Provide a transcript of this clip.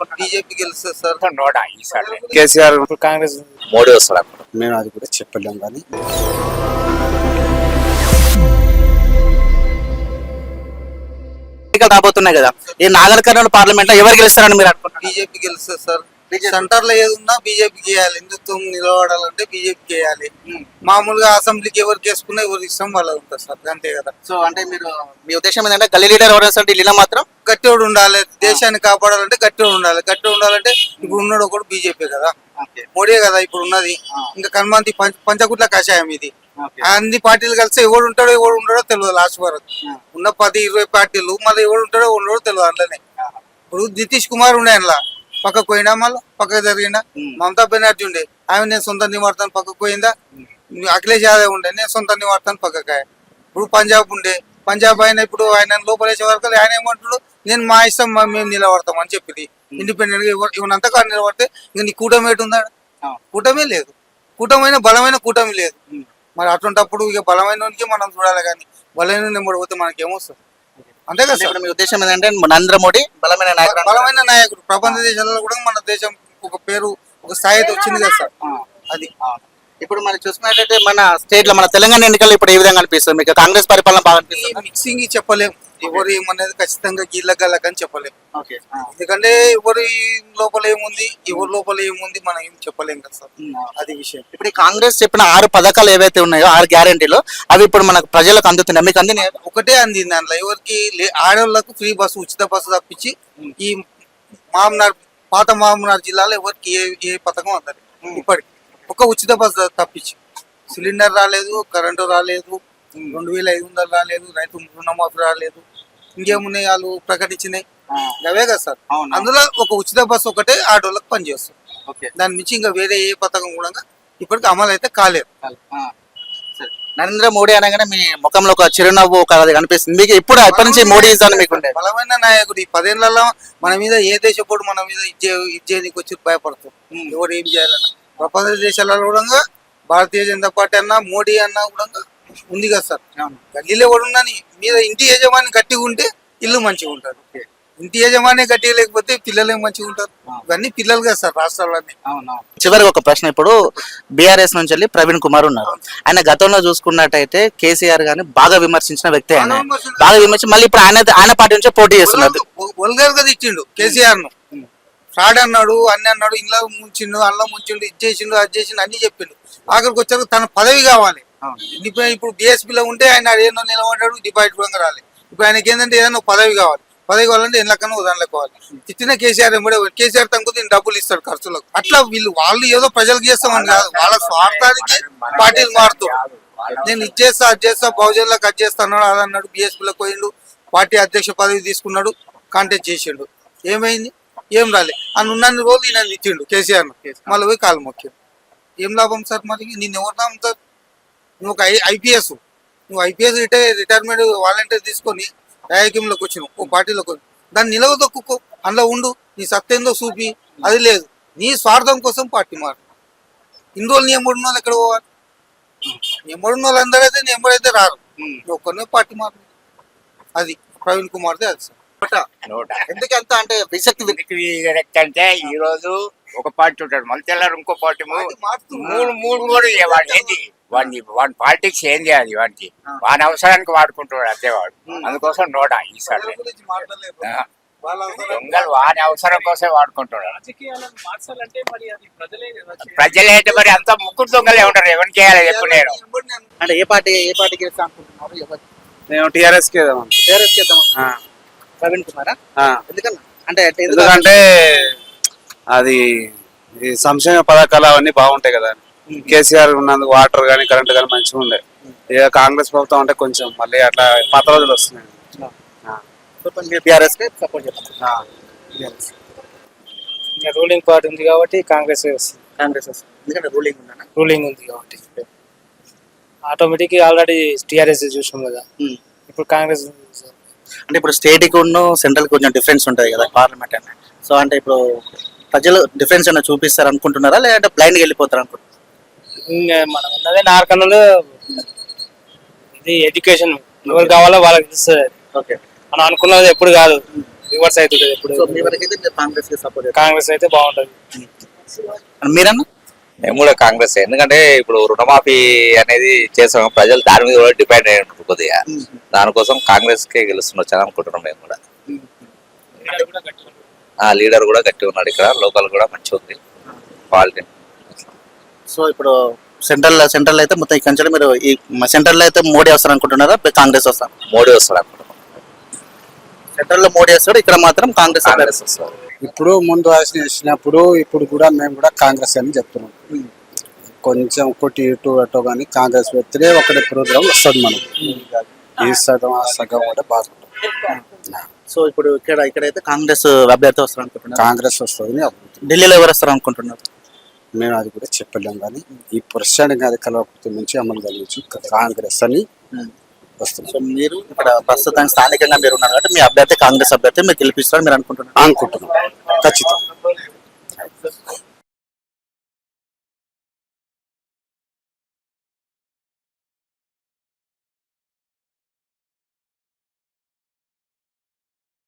BJP గెలుస్తుంది sir. NUDA ఈసారి కేసీఆర్ కాంగ్రెస్ మోడీ వస్తాడు. మేము అది కూడా చెప్పలేం కానీ ఎన్నికలు రాబోతున్నాయి కదా, ఈ నాగర్ కర్నూలు పార్లమెంట్ లో ఎవరు గెలుస్తారని మీరు అనుకుంటున్నారు? బీజేపీ గెలుస్తుంది సార్. సెంటర్ లో ఏది ఉన్నా బీజేపీ చేయాలి. హిందుత్వం నిలబడాలంటే బీజేపీ చేయాలి. మామూలుగా అసెంబ్లీకి ఎవరికి వేసుకున్నా ఎవరి ఇష్టం వాళ్ళది ఉంటుంది సార్, అంతే కదా. సో అంటే మీరు మీ ఉద్దేశం ఏంటంటే గల్లీ లీడర్ ఎవరైనా ఢిల్లీలో మాత్రం గట్టివాడు ఉండాలి. దేశాన్ని కాపాడాలంటే గట్టివాడు ఉండాలి. గట్టివాడు ఉండాలంటే ఇప్పుడు ఉన్నాడు ఒకడు బీజేపీ కదా, మోడీ కదా ఇప్పుడు ఉన్నది. ఇంకా కన్మంతి పంచకుట్ల కషాయం ఇది. అన్ని పార్టీలు కలిసి ఎవడు ఉంటాడో ఎవడు ఉండడో తెలియదు. లాస్ట్ వరకు ఉన్న 10-20 పార్టీలు మళ్ళీ ఎవడు ఉంటాడో ఉండడో తెలియదు. అందులోనే ఇప్పుడు నితీష్ కుమార్ ఉండే అందులో పక్కకు పోయినా, మళ్ళీ పక్కకు జరిగిందా. మమతా బెనర్జీ ఉండే, ఆమె నేను సొంత నివాడతాను పక్కకు పోయిందా. అఖిలేష్ యాదవ్ ఉండే, నేను సొంత నివాడతాను పక్కకాయ. ఇప్పుడు పంజాబ్ ఉండే, పంజాబ్ ఆయన ఇప్పుడు ఆయన లోపలేసే వరకు ఆయన ఏమంటాడు, నేను మా ఇష్టం మేము నిలబడతాం అని చెప్పింది. ఇండిపెండెంట్ గా ఇవన్నంతగా నిలబడితే ఇంకా నీ కూటమి ఏంటి ఉందా? కూటమే లేదు. కూటమైన బలమైన కూటమి లేదు. మరి అటువంటిప్పుడు ఇక బలమైన మనం చూడాలి, కానీ బలమైన నెంబడి పోతే మనకి ఏమొస్తుంది? అంతే కదా సార్. మీ ఉద్దేశం ఏంటంటే నరేంద్ర మోడీ బలమైన నాయకుడు. బలమైన నాయకుడు. ప్రపంచ దేశాలలో కూడా మన దేశం ఒక పేరు, ఒక స్థాయి అయితే వచ్చింది కదా సార్. అది ఇప్పుడు మనం చూసుకున్నట్లయితే మన స్టేట్ లో మన తెలంగాణ ఎన్నికలు ఇప్పుడు ఏ విధంగా అనిపిస్తుంది మీకు? కాంగ్రెస్ పరిపాలన బాగా అనిపిస్తుంది? మిక్సింగ్ చెప్పలేం. ఎవరు ఏమనేది ఖచ్చితంగా గీళ్ళగలకని చెప్పలేం. ఎందుకంటే ఎవరి లోపల ఏముంది, ఎవరి లోపల ఏముంది మనం ఏం చెప్పలేం కదా సార్. అది విషయం. ఇప్పుడు కాంగ్రెస్ చెప్పిన 6 పథకాలు ఏవైతే ఉన్నాయో, 6 గ్యారెంటీలు, అవి ఇప్పుడు మనకు ప్రజలకు అందుతున్నాయి. మీకు అందినాయి? ఒకటే అందింది దాంట్లో. ఎవరికి ఆడవాళ్ళకు ఫ్రీ బస్సు, ఉచిత బస్సు తప్పించి ఈ మామనార్, పాత మామనార్ జిల్లాలో ఎవరికి ఏ పథకం అందదు ఇప్పటికి. ఒక ఉచిత బస్సు తప్పించి సిలిండర్ రాలేదు, కరెంటు రాలేదు, 2500 రాలేదు, రైతు రుణమాఫీ రాలేదు. ఇంకేమున్నాయి వాళ్ళు ప్రకటించినాయి అవే కదా సార్. అందులో ఒక ఉచిత బస్సు ఒకటే ఆటోలకు పనిచేస్తుంది. దాని నుంచి ఇంకా వేరే ఏ పథకం కూడా ఇప్పటికి అమలు అయితే కాలేదు. నరేంద్ర మోడీ అనగానే మీ ముఖంలో ఒక చిరునవ్వు కనిపిస్తుంది. మీకు ఇప్పుడు ఎప్పటి నుంచి మోడీ మీకు బలమైన నాయకుడు. ఈ 10 ఏళ్లలో మన మీద ఏ దేశపోడు మన మీద ఇచ్చేందుకు వచ్చి భయపడుతుంది. ఎవరు ఏం చేయాలన్నా ప్రపంచ దేశాలలో కూడా భారతీయ జనతా పార్టీ అన్నా, మోడీ అన్నా కూడా ఉంది కదా సార్. గల్లీలో ఎవడు ఉన్నని మీద ఇంటి యజమాని గట్టిగా ఉంటే ఇల్లు మంచిగా ఉంటారు. ఇంటి యజమాని గట్టిగా లేకపోతే పిల్లలు ఏం మంచిగా ఉంటారు. ఇవన్నీ పిల్లలు కదా సార్ రాష్ట్రాలన్నీ. చివరికి ఒక ప్రశ్న, ఇప్పుడు బీఆర్ఎస్ నుంచి వెళ్ళి ప్రవీణ్ కుమార్ ఉన్నారు. ఆయన గతంలో చూసుకున్నట్టయితే కేసీఆర్ గాని బాగా విమర్శించిన వ్యక్తి. ఆయన బాగా విమర్శించి మళ్ళీ ఇప్పుడు ఆయన పార్టీ నుంచే పోటీ చేస్తున్నారు. వల్గర్ గా ఇచ్చిండు కేసీఆర్ ను. ఫ్రాడ్ అన్నాడు, అన్ని అన్నాడు, ఇంట్లో ముంచిండు, అందులో ముంచిండు, ఇది చేసిండు, అది చేసిండు, అన్ని చెప్పిండు. ఆఖరికి వచ్చాక తన పదవి కావాలి. ఇప్పుడు డిఎస్పీలో ఉంటే ఆయన ఏదో నిలబడ్డాడు, డిపాజిట్ కూడా రాలేదు. ఇప్పుడు ఆయనకి ఏంటంటే ఏదైనా పదవి కావాలి. పదవి కావాలంటే ఎన్నికన్నా ఉదాహరణకు కావాలి. తిట్టిన కేసీఆర్ ఎంబడే కేసీఆర్ తనకు డబ్బులు ఇస్తాడు ఖర్చులకు. అట్లా వాళ్ళు ఏదో ప్రజలకు చేస్తామని కాదు, వాళ్ళ స్వార్థానికి పార్టీలు మారుతాడు. నేను ఇది చేస్తా, అది చేస్తా, బహుజనులకు అది చేస్తా అన్నాడు, అదన్నాడు. బిఎస్పీలోకి పోయిండు, పార్టీ అధ్యక్ష పదవి తీసుకున్నాడు, కాంటెస్ట్ చేసిండు. ఏమైంది? ఏం రాలే. అని ఉన్నన్ని రోజులు ఈయన ఇచ్చిండు కేసీఆర్. మళ్ళీ పోయి కాలు మొక్కాడు. ఏం లాభం సార్? మరి నేను ఎవరు నమ్ముతారు? నువ్వు ఒక ఐపీఎస్, నువ్వు ఐపీఎస్ రిటైర్మెంట్ వాలంటీర్ తీసుకొని రాజకీయంలోకి వచ్చినావు, ఓ పార్టీలోకి వచ్చి దాన్ని నిలవదొక్కుకో, అందులో ఉండు, నీ సత్తేందో చూపి. అది లేదు, నీ స్వార్థం కోసం పార్టీ మారు. ఇన్ని రోజులు నీ ఎంబడిన వాళ్ళు ఎక్కడ పోవాలి? ఎంబడిన వాళ్ళు అందరూ అయితే నీ ఎంబడైతే రారు. ఒక్కరినే పార్టీ మారు. అది ప్రవీణ్ కుమార్దే అది సార్. ఎందుకంత అంటే విశక్తి అంటే ఈ రోజు ఒక పార్టీ ఉంటాడు, మళ్ళీ తెల్లారు ఇంకో పార్టీ మూడు కూడా ఏంటి వాడి పాలిటిక్స్ ఏంది అది వాడికి, వాడి అవసరానికి వాడుకుంటున్నాడు అంతే వాడు. అందుకోసం నోడా ఈసారి దొంగలు వాడి అవసరం కోసమే వాడుకుంటున్నాడు. ప్రజలైతే మరి అంత ముగ్గురు దొంగలే ఉంటారు. ఎవరిని చేయాలి చెప్పు? నేను అంటే ఏ పార్టీకి గెలుస్తా అనుకుంటున్నారు? మేము టీఆర్ఎస్ కి ప్రవీణ్ కుమారా? ఎందుకంటే అది ఈ సంక్షేమ పథకాలు అవన్నీ బాగుంటాయి కదా. కేసీఆర్ ఉన్నందుకు వాటర్ గానీ కరెంట్ గానీ మంచిగా ఉండే. ఇక కాంగ్రెస్ ప్రభుత్వం అంటే కొంచెం మళ్ళీ అట్లా పాత రోజులు వస్తున్నాయి. రూలింగ్ పార్టీ ఉంది కాబట్టి కాంగ్రెస్ రూలింగ్ ఉంది కాబట్టి ఆటోమేటిక్ ఆల్రెడీ టీఆర్ఎస్ చూసాం కదా, ఇప్పుడు కాంగ్రెస్. అంటే ఇప్పుడు స్టేట్ కి సెంట్రల్ కి కొంచెం డిఫరెన్స్ ఉంటుంది కదా పార్లమెంట్ అని. సో అంటే ఇప్పుడు ప్రజలు డిఫరెన్స్ ఏమైనా చూపిస్తారు అనుకుంటున్నారా, లేదంటే బ్లైండ్గా వెళ్ళిపోతారు అనుకుంటున్నారు? మనం ఉన్నదే నార్కర్నూలు, ఇది ఎడ్యుకేషన్ ఎవరు కావాలో వాళ్ళకి తెలుస్తుంది. మనం అనుకున్నది ఎప్పుడు కాదు. రివర్స్ అవుతుంది ఎప్పుడు సో మీ వరకు అయితే కాంగ్రెస్ కి సపోర్ట్ కాంగ్రెస్ అయితే బాగుంటది. మీరన్నా మేము కూడా కాంగ్రెస్ ఎందుకంటే ఇప్పుడు రుణమాఫీ అనేది చేసాం ప్రజలు దాని మీద కూడా డిపెండ్ అయి ఉంటారు కొద్దిగా దానికోసం కాంగ్రెస్ కే గెలుస్తుండొచ్చు అని అనుకుంటున్నాం మేము కూడా లీడర్ కూడా గట్టి ఉన్నాడు ఇక్కడ లోకల్ కూడా మంచిగా ఉంది క్వాలిటీ సో ఇప్పుడు సెంట్రల్ అయితే మొత్తం ఇక్కడ నుంచి మీరు ఈ సెంట్రల్ లో అయితే మోడీ వస్తారు అనుకుంటున్నారా కాంగ్రెస్ వస్తారు? మోడీ వస్తాడు అనుకుంటున్నాం సెంట్రల్ లో మోడీ వస్తాడు, ఇక్కడ మాత్రం కాంగ్రెస్ కాంగ్రెస్ వస్తారు ఇప్పుడు ముందు వేసినప్పుడు ఇప్పుడు కూడా మేము కూడా కాంగ్రెస్ అని చెప్తున్నాం. కొంచెం ఒకటి ఇటు అటు కానీ కాంగ్రెస్ వ్యక్తినే ఒకటి ప్రోగ్రాం వస్తుంది మనం ఈ సగం ఆ సగం కూడా బాగుంటుంది. సో ఇప్పుడు ఇక్కడైతే కాంగ్రెస్ అభ్యర్థి వస్తారు అనుకుంటున్నారు, కాంగ్రెస్ వస్తుంది ఢిల్లీలో ఎవరు వస్తారు అనుకుంటున్నారు? మేము అది కూడా చెప్పలేం కానీ ఈ పురుషానికి అది కలవకృతి నుంచి అమలు కలిగించి కాంగ్రెస్ అని వస్తుంది. సో మీరు ఇక్కడ ప్రస్తుతానికి స్థానికంగా మీరు ఉన్నారు కాబట్టి మీ అభ్యర్థి కాంగ్రెస్ అభ్యర్థి మీరు గెలిపిస్తారని మీరు అనుకుంటున్నారు? అనుకుంటున్నాం ఖచ్చితంగా.